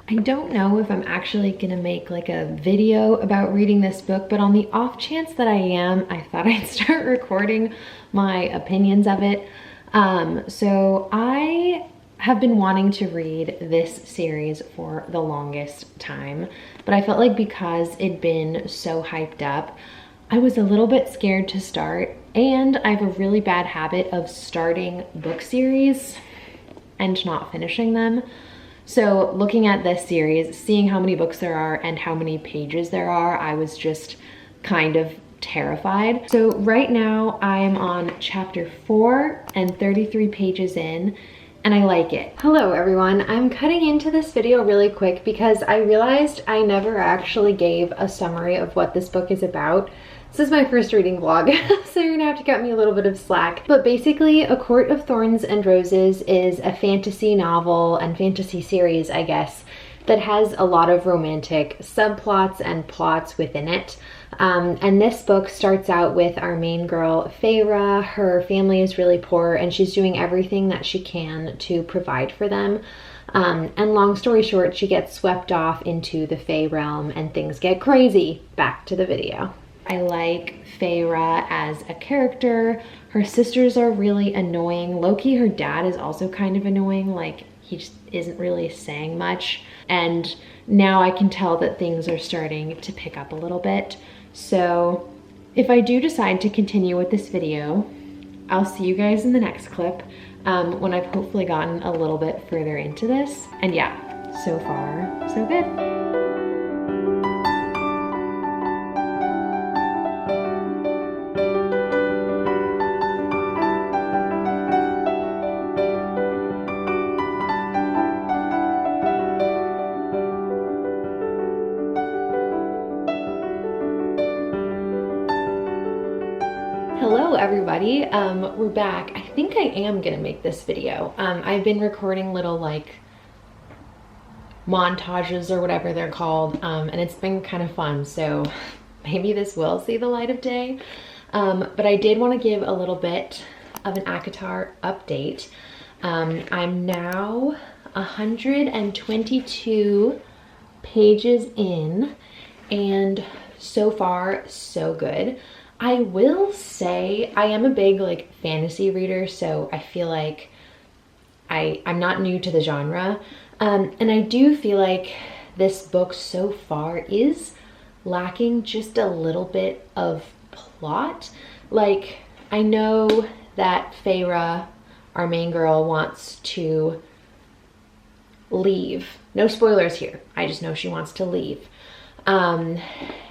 I don't know if I'm actually gonna make like a video about reading this book, but on the off chance that I am, I thought I'd start recording my opinions of it. So I have been wanting to read this series for the longest time, but I felt like because it'd been so hyped up, I was a little bit scared to start, and I have a really bad habit of starting book series and not finishing them. So looking at this series, seeing how many books there are and how many pages there are, I was just kind of terrified. So right now I'm on chapter 4 and 33 pages in, and I like it. Hello everyone, I'm cutting into this video really quick because I realized I never actually gave a summary of what this book is about. This is my first reading vlog, so you're gonna have to cut me a little bit of slack. But basically, A Court of Thorns and Roses is a fantasy novel and fantasy series, I guess, that has a lot of romantic subplots and plots within it. And this book starts out with our main girl, Feyre. Her family is really poor and she's doing everything that she can to provide for them. And long story short, she gets swept off into the Fey realm and things get crazy. Back to the video. I like Feyre as a character. Her sisters are really annoying. Low-key, her dad is also kind of annoying. Like, he just isn't really saying much. And now I can tell that things are starting to pick up a little bit. So if I do decide to continue with this video, I'll see you guys in the next clip when I've hopefully gotten a little bit further into this. And yeah, so far, so good. Hello everybody, we're back. I think I am gonna make this video. I've been recording little like montages or whatever they're called, and it's been kind of fun, so maybe this will see the light of day. But I did want to give a little bit of an ACOTAR update. I'm now 122 pages in, and so far so good. I will say I am a big like fantasy reader, so I feel like I'm not new to the genre. And I do feel like this book so far is lacking just a little bit of plot. Like, I know that Feyre, our main girl, wants to leave. No spoilers here. I just know she wants to leave.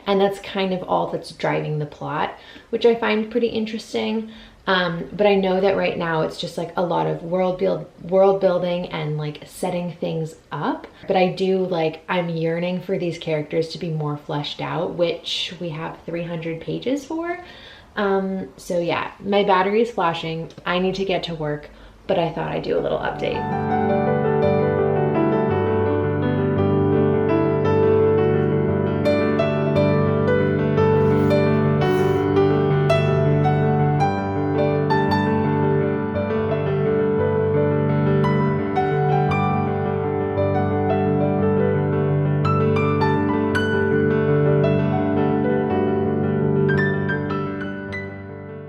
And that's kind of all that's driving the plot, which I find pretty interesting. But I know that right now it's just like a lot of world building and like setting things up. But I do I'm yearning for these characters to be more fleshed out, which we have 300 pages for. So yeah, my battery is flashing. I need to get to work, but I thought I'd do a little update.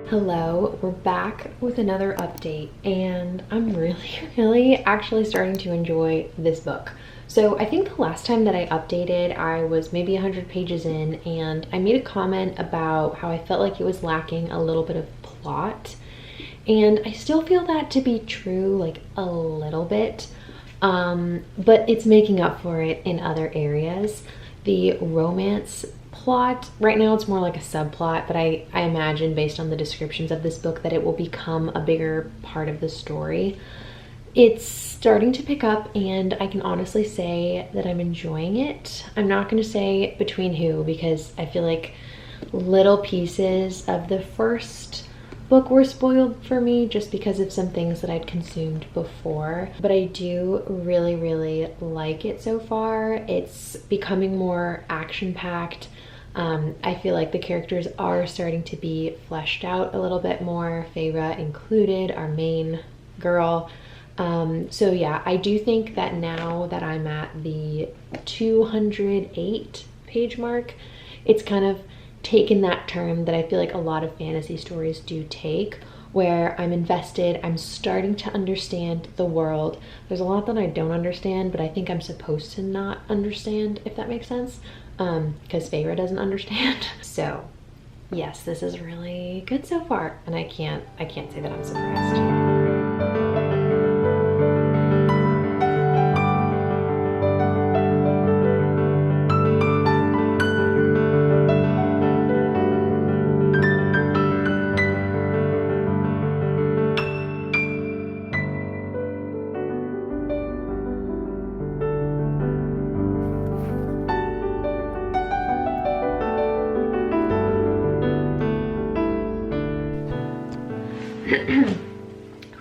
Hello, we're back with another update, and I'm really actually starting to enjoy this book. So I think the last time that I updated, I was maybe 100 pages in, and I made a comment about how I felt like it was lacking a little bit of plot, and I still feel that to be true, like a little bit, but it's making up for it in other areas. The romance plot, right now it's more like a subplot, but I imagine based on the descriptions of this book that it will become a bigger part of the story. It's starting to pick up, and I can honestly say that I'm enjoying it. I'm not going to say between who, because I feel like little pieces of the first book were spoiled for me just because of some things that I'd consumed before. But I do really like it so far. It's becoming more action-packed. I feel like the characters are starting to be fleshed out a little bit more, Feyre included, our main girl. So yeah, I do think that now that I'm at the 208 page mark, it's kind of taken that turn that I feel like a lot of fantasy stories do take, where I'm invested, I'm starting to understand the world. There's a lot that I don't understand, but I think I'm supposed to not understand, if that makes sense, because Feyre doesn't understand. So yes, this is really good so far, and I can't say that I'm surprised.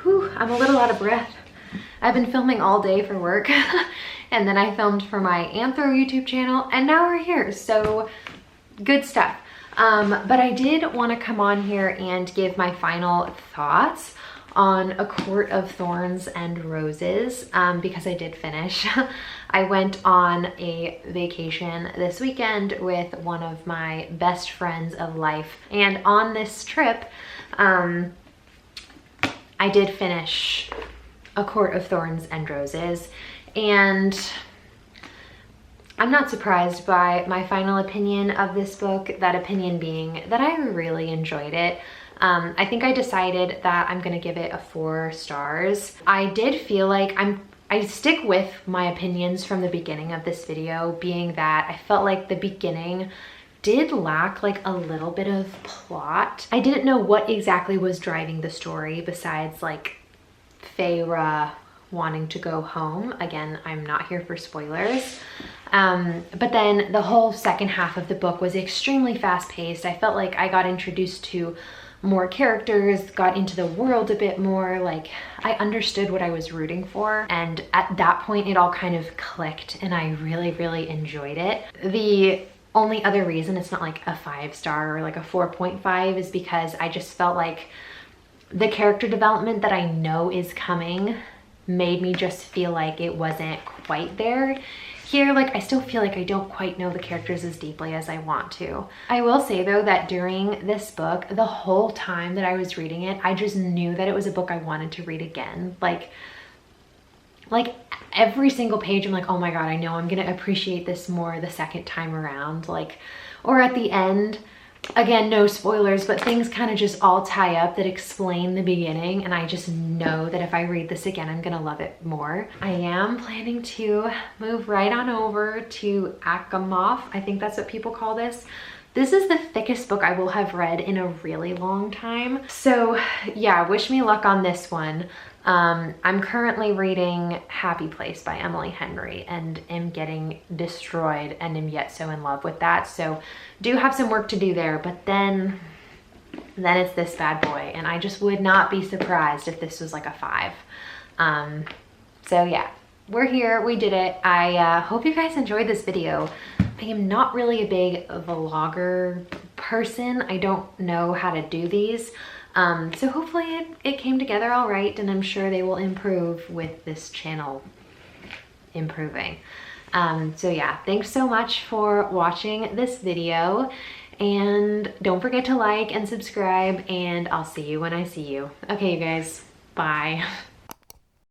Whew, I'm a little out of breath. I've been filming all day for work and then I filmed for my Anthro YouTube channel, and now we're here, so good stuff. But I did want to come on here and give my final thoughts on A Court of Thorns and Roses, because I did finish. I went on a vacation this weekend with one of my best friends of life, and on this trip, I did finish A Court of Thorns and Roses, and I'm not surprised by my final opinion of this book, that opinion being that I really enjoyed it. I think I decided that I'm gonna give it a 4 stars. I did feel like I stick with my opinions from the beginning of this video, being that I felt like the beginning did lack like a little bit of plot. I didn't know what exactly was driving the story besides like Feyre wanting to go home. Again, I'm not here for spoilers. But then the whole second half of the book was extremely fast-paced. I felt like I got introduced to more characters, got into the world a bit more, like I understood what I was rooting for, and at that point it all kind of clicked and I really enjoyed it. The only other reason it's not like a 5-star or like a 4.5 is because I just felt like the character development that I know is coming made me just feel like it wasn't quite there. Here, like I still feel like I don't quite know the characters as deeply as I want to. I will say though that during this book, the whole time that I was reading it, I just knew that it was a book I wanted to read again. Like every single page I'm like, oh my god, I know I'm gonna appreciate this more the second time around. Like, or at the end, again, no spoilers, but things kind of just all tie up that explain the beginning, and I just know that if I read this again, I'm gonna love it more. I am planning to move right on over to ACOTAR. I think that's what people call this. This is the thickest book I will have read in a really long time. So yeah, wish me luck on this one. I'm currently reading Happy Place by Emily Henry and am getting destroyed and am yet so in love with that. So do have some work to do there, but then it's this bad boy, and I just would not be surprised if this was like a 5. So yeah, we're here, we did it. I hope you guys enjoyed this video. I am not really a big vlogger person. I don't know how to do these. So hopefully it came together all right, and I'm sure they will improve with this channel improving. So yeah, thanks so much for watching this video, and don't forget to like and subscribe, and I'll see you when I see you. Okay, you guys, bye.